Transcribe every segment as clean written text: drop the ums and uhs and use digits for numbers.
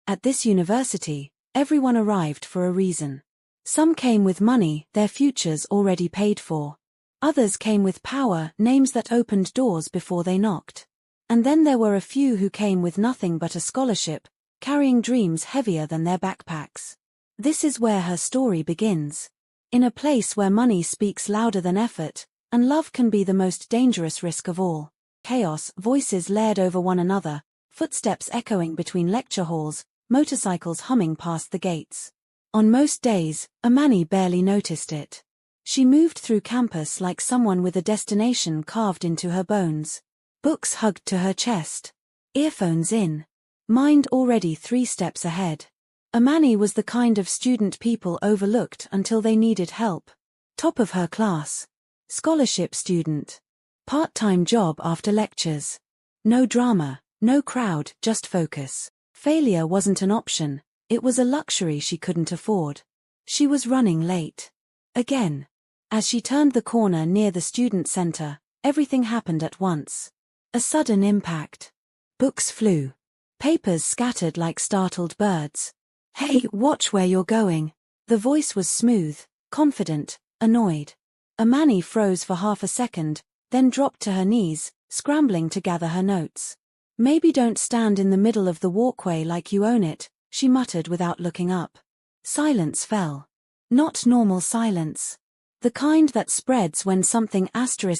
At this university, everyone arrived for a reason. Some came with money, their futures already paid for. Others came with power, names that opened doors before they knocked. And then there were a few who came with nothing but a scholarship, carrying dreams heavier than their backpacks. This is where her story begins. In a place where money speaks louder than effort, and love can be the most dangerous risk of all. Chaos, voices layered over one another, footsteps echoing between lecture halls, motorcycles humming past the gates. On most days, Amani barely noticed it. She moved through campus like someone with a destination carved into her bones. Books hugged to her chest. Earphones in. Mind already 3 steps ahead. Amani was the kind of student people overlooked until they needed help. Top of her class. Scholarship student. Part-time job after lectures. No drama, no crowd, just focus. Failure wasn't an option, it was a luxury she couldn't afford. She was running late. Again. As she turned the corner near the student center, everything happened at once. A sudden impact. Books flew. Papers scattered like startled birds. "Hey, watch where you're going." The voice was smooth, confident, annoyed. Amani froze for half a second, then dropped to her knees, scrambling to gather her notes. "Maybe don't stand in the middle of the walkway like you own it," she muttered without looking up. Silence fell. Not normal silence. The kind that spreads when something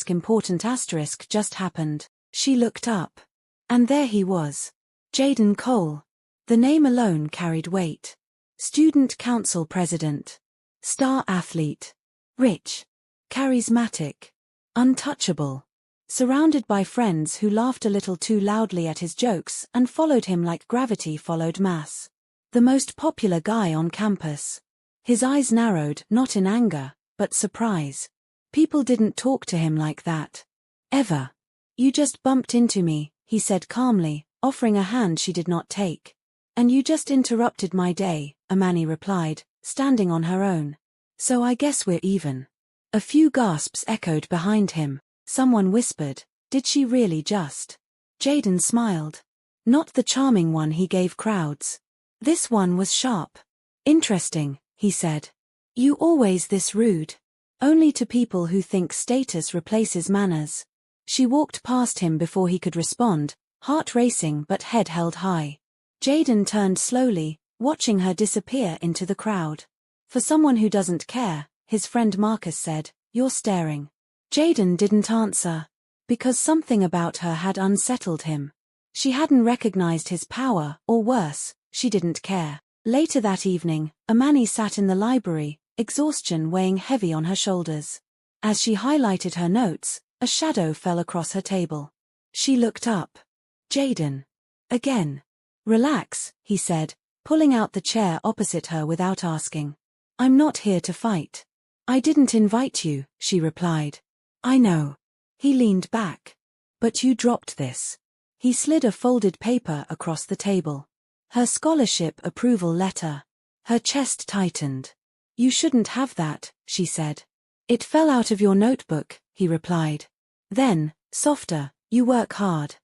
important just happened. She looked up. And there he was. Jaden Cole. The name alone carried weight. Student council president. Star athlete. Rich. Charismatic. Untouchable. Surrounded by friends who laughed a little too loudly at his jokes and followed him like gravity followed mass. The most popular guy on campus. His eyes narrowed, not in anger, but surprise. People didn't talk to him like that. Ever. "You just bumped into me," he said calmly, offering a hand she did not take. "And you just interrupted my day," Amani replied, standing on her own. "So I guess we're even." A few gasps echoed behind him. Someone whispered, "Did she really just?" Jaden smiled. Not the charming one he gave crowds. This one was sharp. "Interesting," he said. "You always this rude?" "Only to people who think status replaces manners." She walked past him before he could respond, heart racing but head held high. Jaden turned slowly, watching her disappear into the crowd. "For someone who doesn't care," his friend Marcus said, "you're staring." Jaden didn't answer. Because something about her had unsettled him. She hadn't recognized his power, or worse, she didn't care. Later that evening, Amani sat in the library, exhaustion weighing heavy on her shoulders. As she highlighted her notes, a shadow fell across her table. She looked up. Jaden. Again. "Relax," he said, pulling out the chair opposite her without asking. "I'm not here to fight." "I didn't invite you," she replied. "I know." He leaned back. "But you dropped this." He slid a folded paper across the table. Her scholarship approval letter. Her chest tightened. "You shouldn't have that," she said. "It fell out of your notebook," he replied. Then, softer, "You work hard."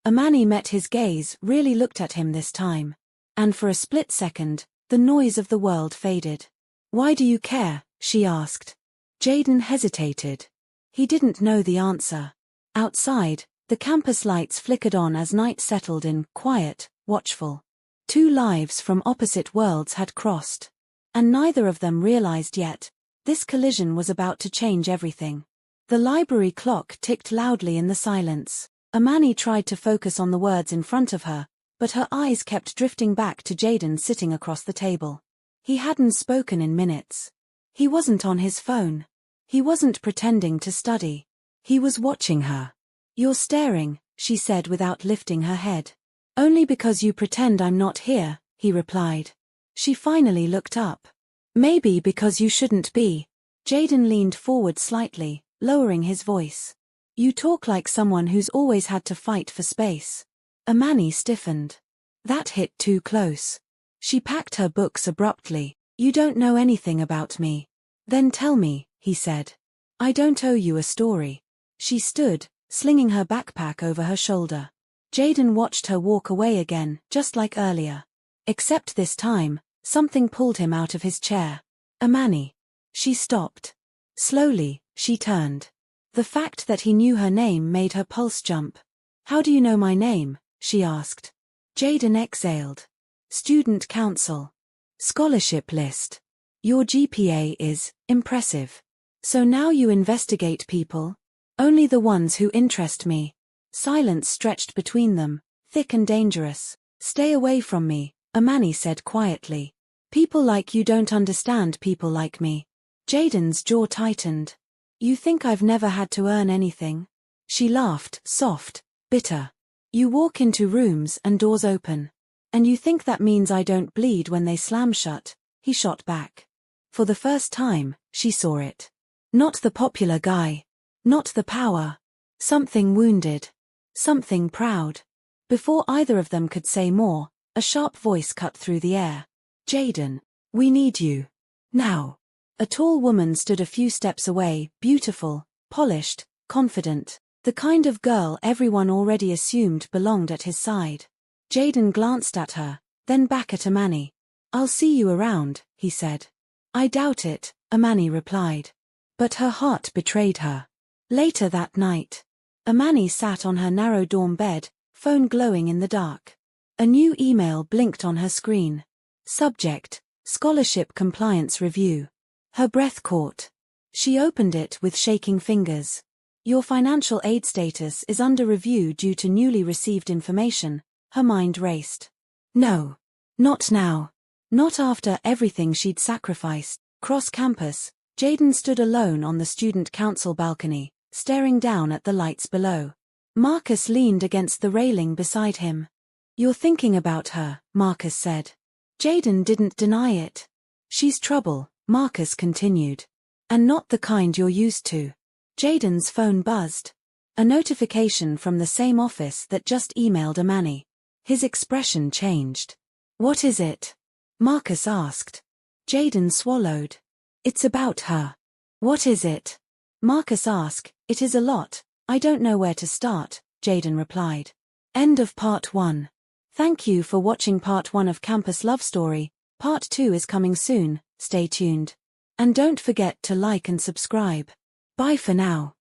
Amani met his gaze, really looked at him this time. And for a split second, the noise of the world faded. "Why do you care?" she asked. Jaden hesitated. He didn't know the answer. Outside, the campus lights flickered on as night settled in, quiet, watchful. 2 lives from opposite worlds had crossed. And neither of them realized yet, this collision was about to change everything. The library clock ticked loudly in the silence. Amani tried to focus on the words in front of her, but her eyes kept drifting back to Jaden sitting across the table. He hadn't spoken in minutes. He wasn't on his phone. He wasn't pretending to study. He was watching her. "You're staring," she said without lifting her head. "Only because you pretend I'm not here," he replied. She finally looked up. "Maybe because you shouldn't be." Jaden leaned forward slightly, lowering his voice. "You talk like someone who's always had to fight for space." Amani stiffened. That hit too close. She packed her books abruptly. "You don't know anything about me." "Then tell me," he said. "I don't owe you a story." She stood, slinging her backpack over her shoulder. Jaden watched her walk away again, just like earlier. Except this time, something pulled him out of his chair. Amani. She stopped. Slowly, she turned. The fact that he knew her name made her pulse jump. How do you know my name? She asked. Jaden exhaled. Student council. Scholarship list. Your GPA is impressive. So now you investigate people? Only the ones who interest me. Silence stretched between them, thick and dangerous. Stay away from me, Amani said quietly. People like you don't understand people like me. Jaden's jaw tightened. You think I've never had to earn anything? She laughed, soft, bitter. You walk into rooms and doors open. And you think that means I don't bleed when they slam shut, he shot back. For the first time, she saw it. Not the popular guy. Not the power. Something wounded. Something proud. Before either of them could say more, a sharp voice cut through the air. Jaden, we need you. Now. A tall woman stood a few steps away, beautiful, polished, confident, the kind of girl everyone already assumed belonged at his side. Jaden glanced at her, then back at Amani. I'll see you around, he said. I doubt it, Amani replied. But her heart betrayed her. Later that night, Amani sat on her narrow dorm bed, phone glowing in the dark. A new email blinked on her screen. Subject, Scholarship Compliance Review. Her breath caught. She opened it with shaking fingers. Your financial aid status is under review due to newly received information. Her mind raced. No. Not now. Not after everything she'd sacrificed. Cross campus, Jaden stood alone on the student council balcony, staring down at the lights below. Marcus leaned against the railing beside him. You're thinking about her, Marcus said. Jaden didn't deny it. She's trouble, Marcus continued. And not the kind you're used to. Jaden's phone buzzed. A notification from the same office that just emailed Amani. His expression changed. What is it? Marcus asked. Jaden swallowed. It's about her. What is it? Marcus asked. It is a lot. I don't know where to start, Jaden replied. End of part 1. Thank you for watching part 1 of Campus Love Story. Part 2 is coming soon, stay tuned. And don't forget to like and subscribe. Bye for now.